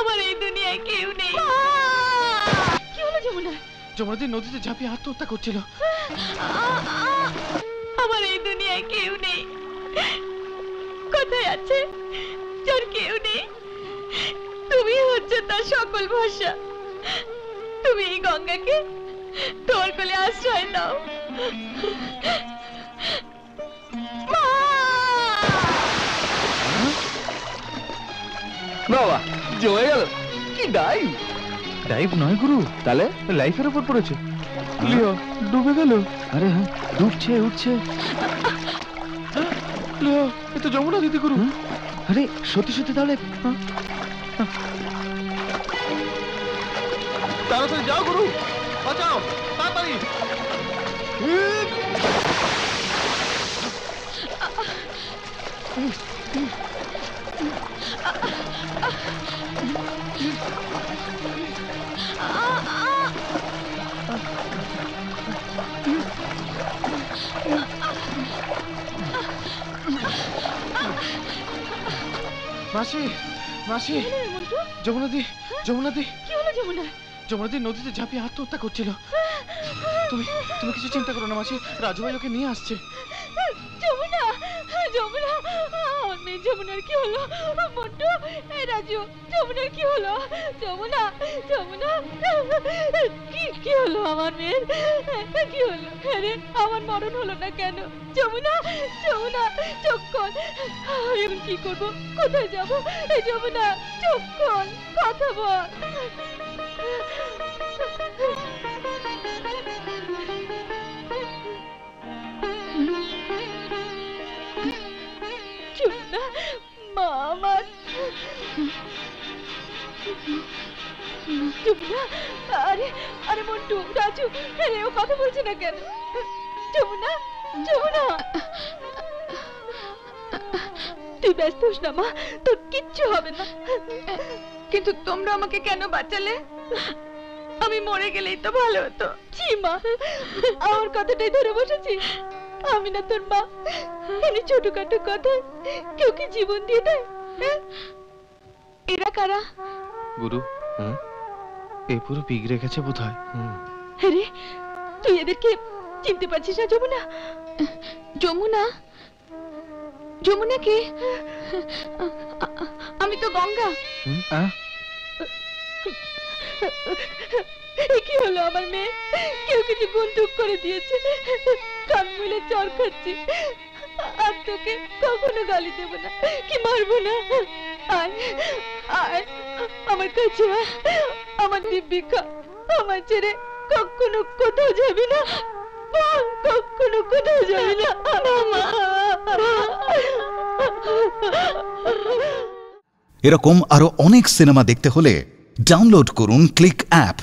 আমার এই দুনিয়ায় কেউ নেই। কি হলো যমুনা? যমুনাদি নদীতে ঝাঁপিয়ে আত্মহত্যা করছিল। আমার এই দুনিয়ায় কেউ নেই। কোথায় আছে যার কেউ নেই? তুমি হচ্ছে তার সকল ভরসা। তুমি এই গঙ্গাকে তোর কোলে আশ্রয় দাও। বাবা জমে গেল। কি ডাইভ! ডাইভ নয় গুরু, তাহলে লাইফের উপর পড়েছে। লিও ডুবে গেল। আরে হ্যাঁ, ডুবছে উঠছে। লিও এ তো যমুনা দিদি গুরু। আরে সত্যি সত্যি তাহলে তাড়াতাড়ি যাও গুরু, বাঁচাও তাড়াতাড়ি। মাসি মাসি, যমুনাদি যমুনাদি। কি হলো যমুনা? যমুনাদি নদীতে ঝাঁপিয়ে আত্মহত্যা করছিল। তুমি তুমি কিছু চিন্তা করো না মাসি, রাজু ভাই ওকে নিয়ে আসছে। যমুনা, যমুনা, আমার মেয়ে যমুনার কি হলো? মন্টু, এই রাজু, যমুনার কি হলো? যমুনা, যমুনা, কি হলো আমার মেয়ের? কি হলো? আরে আমার মরণ হলো না কেন? যমুনা, যমুনা, চোখ খোল। আমি এখন কি করবো? কোথায় যাবো? এই যমুনা, চোখ খোল, কথা বল। যমুনা, মা আমার। যমুনা, আরে আরে মন্টু, রাজু, আরে ও কথা বলছে না কেন? যমুনা, যমুনা, তুই ব্যস্ত হোস না মা, তোর কিচ্ছু হবে না। কিন্তু তোমরা আমাকে কেন বাঁচালে? আমি মরে গেলেই তো ভালো হতো। ছি মা, আমার কথাটাই ধরে বসেছিস? আমি না তোর মা? এনে ছোটখাটো কথা কেউ কি জীবন দিয়ে দেয়? এরা কারা? গুরু, এ পুরো বিগড়ে গেছে বোধ হয়। আরে তুই এদেরকে চিনতে পারছিস না? যমুনা, যমুনা, যমুনা কে? আমি তো গঙ্গা। কি হলো আমার মেয়ে? কেউ কিছু বন্দুক করে দিয়েছে, কান মুলে চর খাচ্ছি। আর তোকে কখনো গালি দেব না, কি মারবো না। আয় আয় আমার কাছে আয়, আমার দিব্যিকা। আমার ছেড়ে কখনো কোথাও যাবি না, কখনো কোথাও যাবি না। এরকম আরো অনেক সিনেমা দেখতে হলে ডাউনলোড করুন ক্লিক অ্যাপ।